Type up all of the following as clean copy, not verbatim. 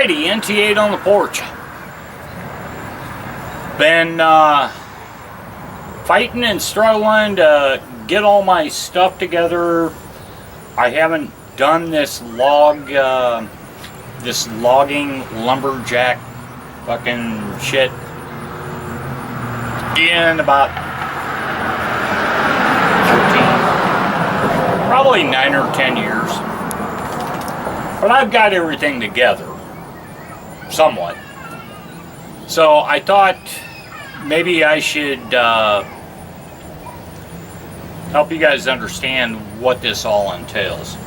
Alrighty, NT8 on the porch. Been fighting and struggling to get all my stuff together. I haven't done this logging lumberjack fucking shit in about 14, probably 9 or 10 years. But I've got everything together, somewhat. So I thought maybe I should help you guys understand what this all entails.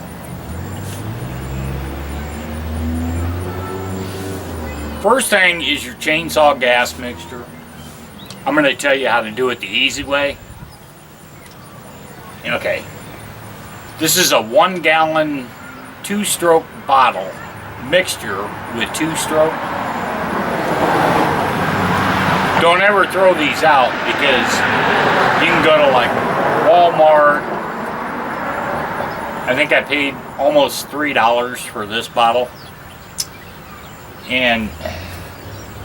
First thing is your chainsaw gas mixture. I'm going to tell you how to do it the easy way. Okay. This is a 1 gallon 2-stroke bottle mixture with 2-stroke. Don't ever throw these out because you can go to like Walmart. I think I paid almost $3 for this bottle. And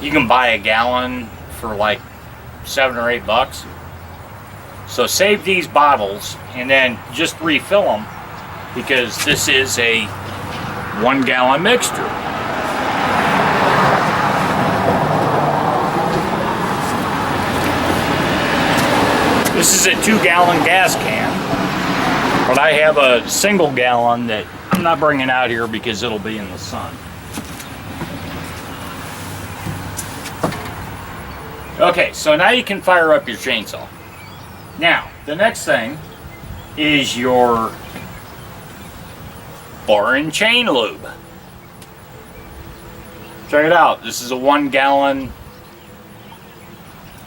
you can buy a gallon for like $7 or $8. So save these bottles and then just refill them, because this is a 1 gallon mixture. This is a 2 gallon gas can, but I have a single gallon that I'm not bringing out here because it'll be in the sun. Okay, so now you can fire up your chainsaw. Now, the next thing is your bar and chain lube. Check it out. This is a 1 gallon.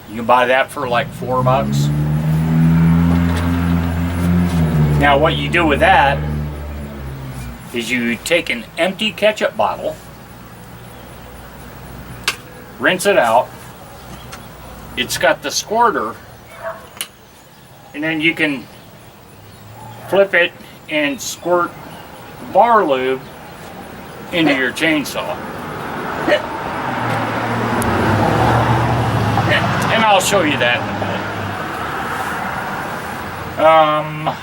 You can buy that for like $4. Now what you do with that is you take an empty ketchup bottle, rinse it out. It's got the squirter, and then you can flip it and squirt bar lube into your chainsaw. And I'll show you that in a minute.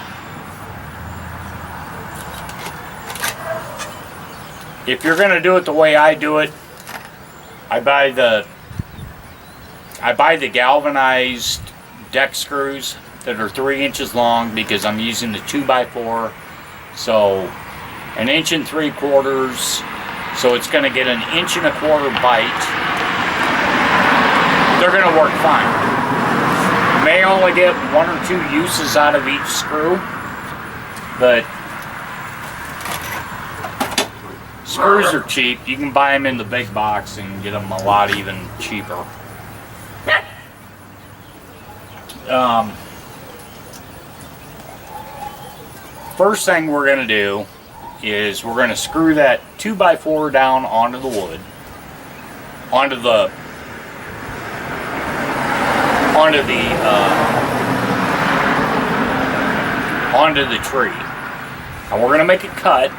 If you're gonna do it the way I do it, I buy the galvanized deck screws that are 3 inches long, because I'm using the 2x4, so 1 3/4 inches, so it's going to get 1 1/4 inch bite. They're going to work fine. You may only get 1 or 2 uses out of each screw, but screws are cheap. You can buy them in the big box and get them a lot even cheaper. First thing we're going to do is we're going to screw that 2x4 down onto the wood, onto the tree. And we're going to make a cut,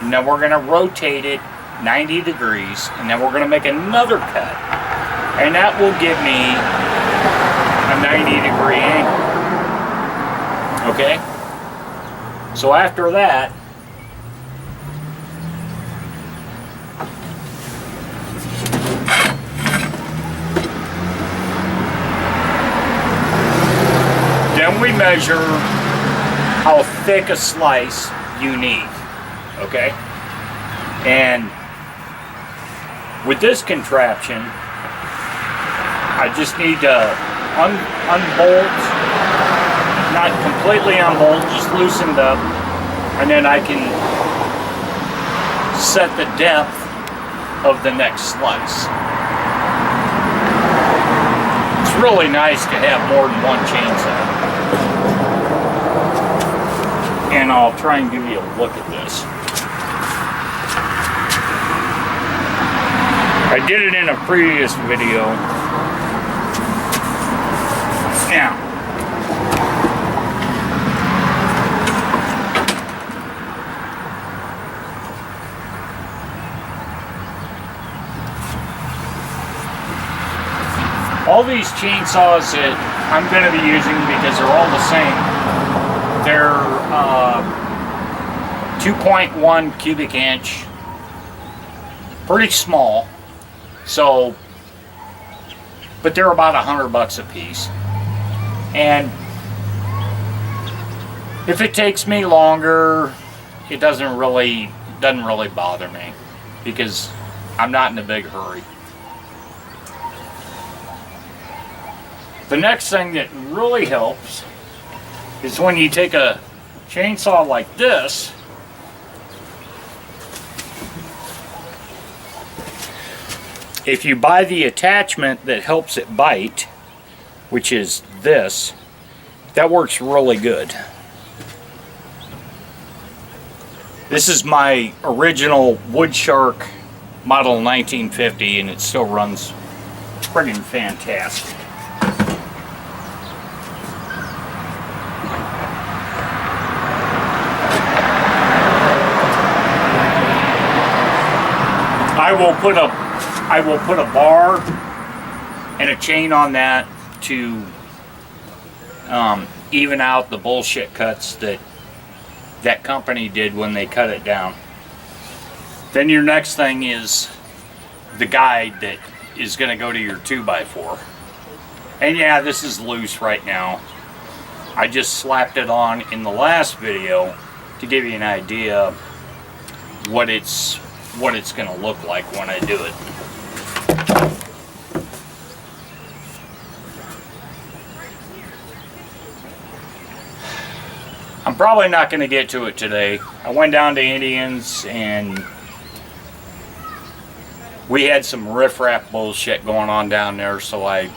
and then we're going to rotate it 90 degrees, and then we're going to make another cut, and that will give me a 90-degree angle. Okay? So after that, then we measure how thick a slice you need. Okay? And with this contraption, I just need to unbolt, not completely unbolt, just loosened up, and then I can set the depth of the next slice. It's really nice to have more than one chainsaw. And I'll try and give you a look at this. I did it in a previous video. Now, All these chainsaws that I'm going to be using, because they're all the same, they're 2.1 cubic inch, pretty small, so, but they're about $100 a piece. And if it takes me longer, it doesn't really bother me, because I'm not in a big hurry. The next thing that really helps is when you take a chainsaw like this, if you buy the attachment that helps it bite, which is this, that works really good. This is my original Woodshark model 1950, and it still runs friggin' fantastic. I will put a bar and a chain on that to even out the bullshit cuts that company did when they cut it down. Then your next thing is the guide that is going to go to your 2x4. And yeah, this is loose right now. I just slapped it on in the last video to give you an idea what it's going to look like when I do it. I'm probably not going to get to it today. I went down to Indians and we had some riffraff bullshit going on down there, so I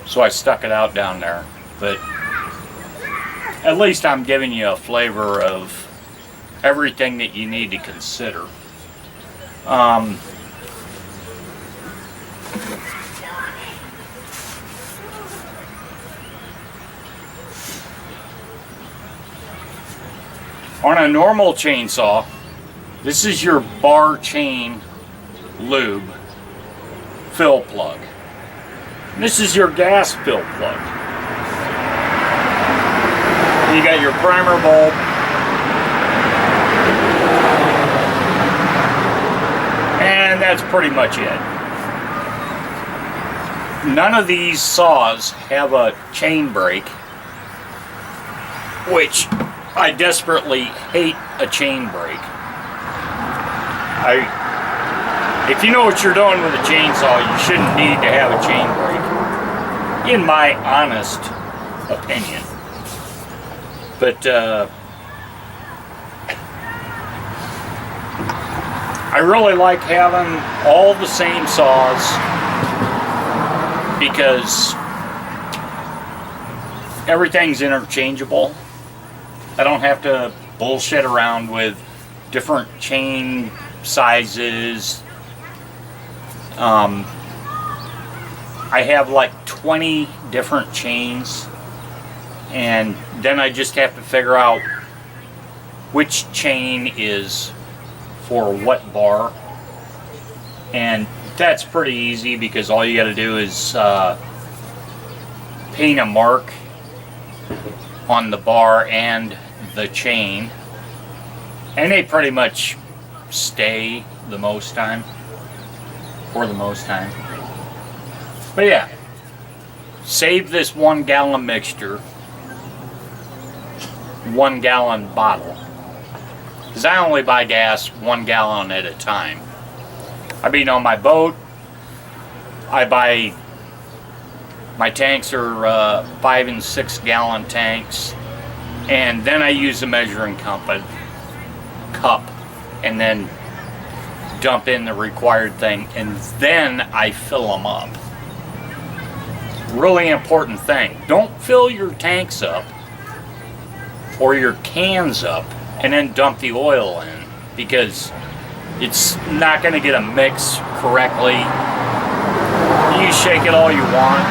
stuck it out down there. But at least I'm giving you a flavor of everything that you need to consider. On a normal chainsaw, this is your bar chain lube fill plug. This is your gas fill plug. You got your primer bulb. And that's pretty much it. None of these saws have a chain brake, which I desperately hate a chain brake. If you know what you're doing with a chainsaw, you shouldn't need to have a chain brake, in my honest opinion. But I really like having all the same saws because everything's interchangeable. I don't have to bullshit around with different chain sizes. I have like 20 different chains, and then I just have to figure out which chain is for what bar, and that's pretty easy because all you got to do is paint a mark on the bar and the chain, and they pretty much stay the most time, for the most time. But yeah, save this 1 gallon mixture, 1 gallon bottle, because I only buy gas 1 gallon at a time. I mean, on my boat, I buy, my tanks are 5 and 6 gallon tanks, and then I use a measuring cup and then dump in the required thing, and then I fill them up. Really important thing, don't fill your tanks up or your cans up and then dump the oil in, because it's not going to get a mix correctly. You shake it all you want,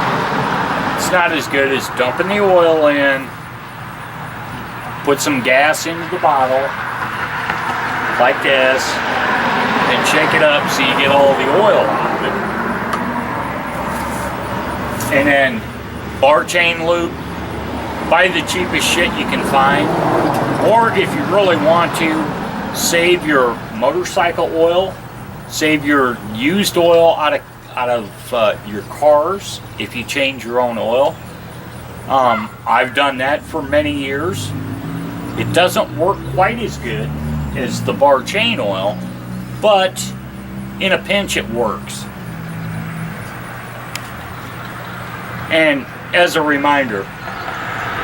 it's not as good as dumping the oil in, put some gas into the bottle like this, and shake it up so you get all the oil out of it. And then bar chain lube, buy the cheapest shit you can find. Or if you really want to, save your motorcycle oil, save your used oil out of your cars if you change your own oil. I've done that for many years. It doesn't work quite as good as the bar chain oil, but in a pinch it works. And as a reminder,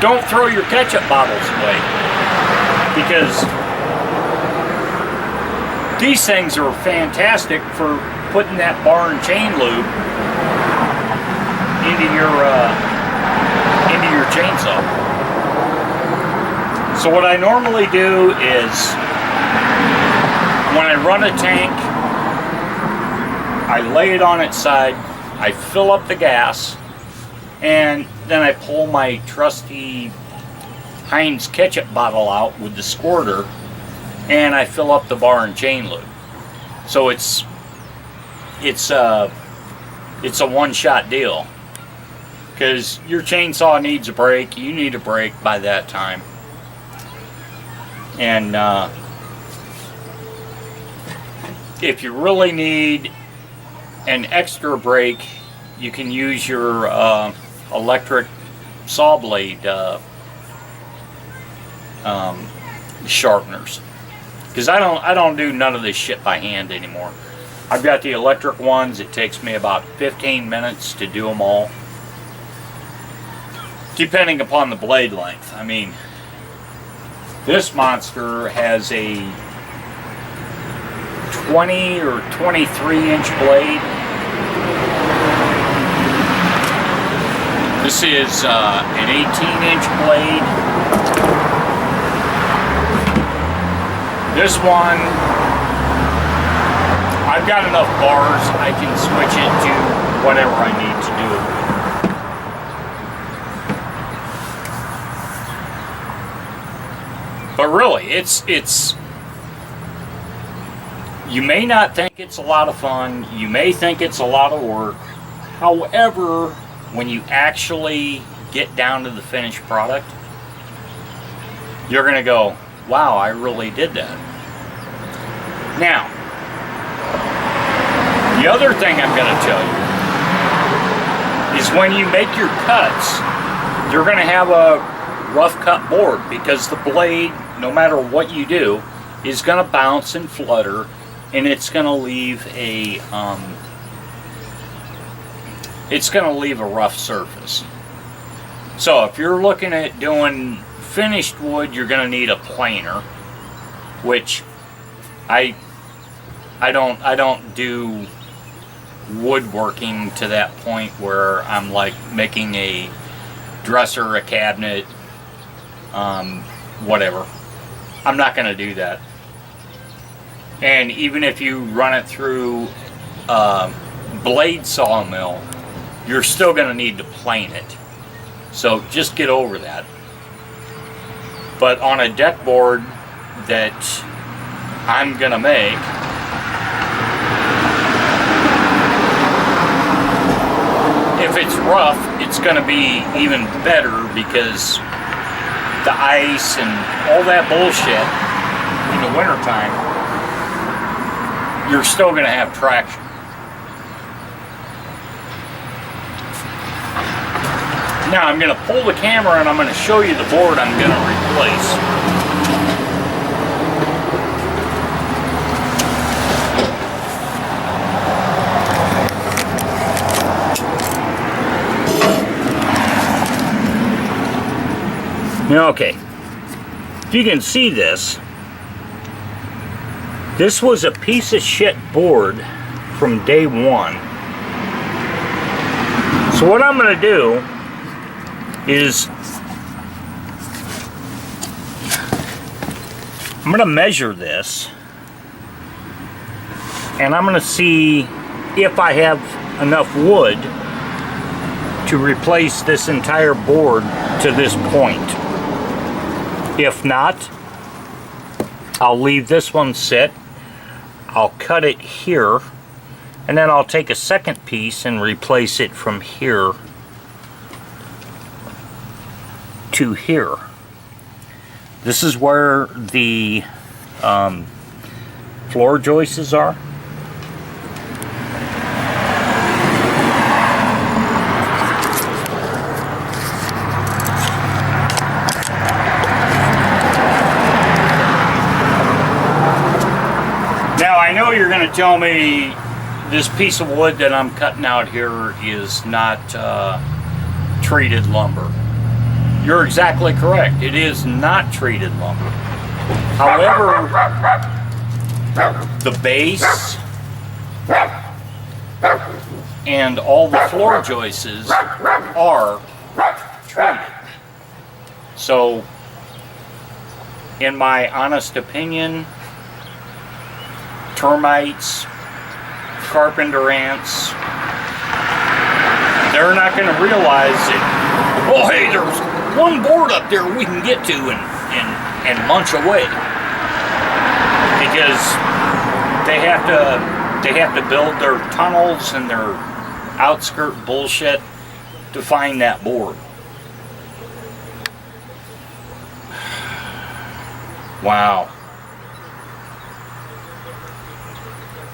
don't throw your ketchup bottles away, because these things are fantastic for putting that bar and chain lube into your chainsaw. So what I normally do is, when I run a tank, I lay it on its side, I fill up the gas, and then I pull my trusty Heinz ketchup bottle out with the squirter, and I fill up the bar and chain lube. So it's a one-shot deal, because your chainsaw needs a break. You need a break by that time. And if you really need an extra break, you can use your electric saw blade sharpeners, because I don't do none of this shit by hand anymore. I've got the electric ones. It takes me about 15 minutes to do them all, depending upon the blade length. I mean, this monster has a 20 or 23 inch blade. This is an 18-inch blade. This one, I've got enough bars, I can switch it to whatever I need to do it with. But really, it's you may not think it's a lot of fun, you may think it's a lot of work. However, when you actually get down to the finished product, you're going to go, wow, I really did that. Now, the other thing I'm going to tell you is, when you make your cuts, you're going to have a rough cut board, because the blade, no matter what you do, is going to bounce and flutter, and it's going to leave a rough surface. So if you're looking at doing finished wood, you're going to need a planer, which I don't do woodworking to that point where I'm like making a dresser, a cabinet, whatever. I'm not going to do that. And even if you run it through blade sawmill, you're still going to need to plane it. So just get over that. But on a deck board that I'm going to make, if it's rough, it's going to be even better, because the ice and all that bullshit in the wintertime, you're still going to have traction. Now I'm going to pull the camera and I'm going to show you the board I'm going to replace. Okay, if you can see this, this was a piece of shit board from day one. So what I'm going to do is I'm going to measure this, and I'm going to see if I have enough wood to replace this entire board to this point. If not, I'll leave this one sit, I'll cut it here, and then I'll take a second piece and replace it from here to here. This is where the floor joists are. Now I know you're going to tell me this piece of wood that I'm cutting out here is not treated lumber. You're exactly correct. It is not treated lumber. However, the base and all the floor joists are treated. So, in my honest opinion, termites, carpenter ants, they're not going to realize that, oh hey, there's one board up there we can get to and munch away, because they have to build their tunnels and their outskirt bullshit to find that board. Wow.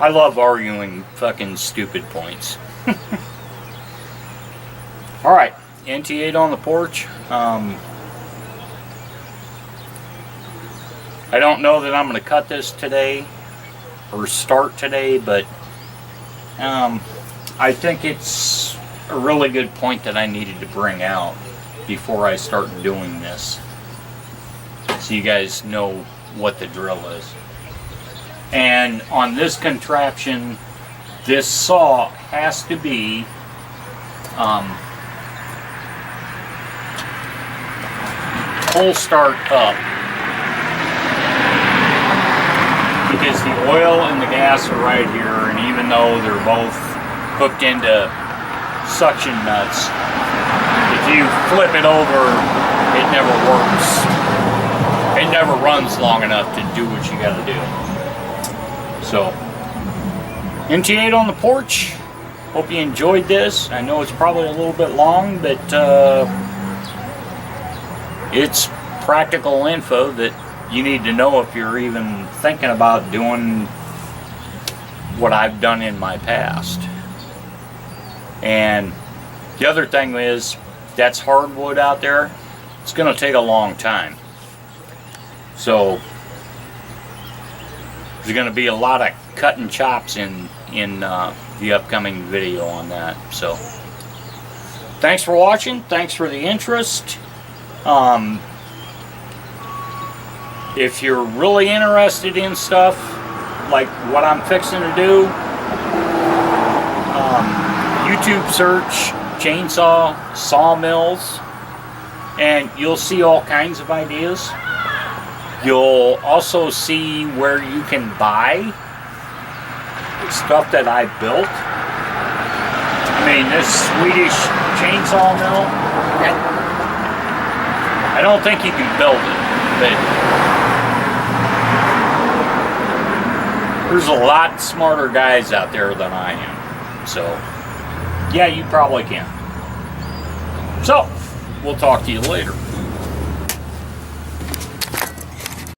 I love arguing fucking stupid points. Alright, NT8 on the porch. I don't know that I'm going to cut this today or start today, but I think it's a really good point that I needed to bring out before I start doing this, so you guys know what the drill is. And on this contraption, this saw has to be pull start up, because the oil and the gas are right here, and even though they're both hooked into suction nuts, if you flip it over, it never works. It never runs long enough to do what you gotta do. So, NT8 on the porch. Hope you enjoyed this. I know it's probably a little bit long, but it's practical info that you need to know if you're even thinking about doing what I've done in my past. And the other thing is, that's hardwood out there. It's going to take a long time. So there's going to be a lot of cutting chops in the upcoming video on that. So thanks for watching. Thanks for the interest. If you're really interested in stuff like what I'm fixing to do, YouTube search chainsaw sawmills and you'll see all kinds of ideas. You'll also see where you can buy stuff that I built. I mean, this Swedish chainsaw mill, I don't think you can build it, but there's a lot smarter guys out there than I am. So, yeah, you probably can. So, we'll talk to you later.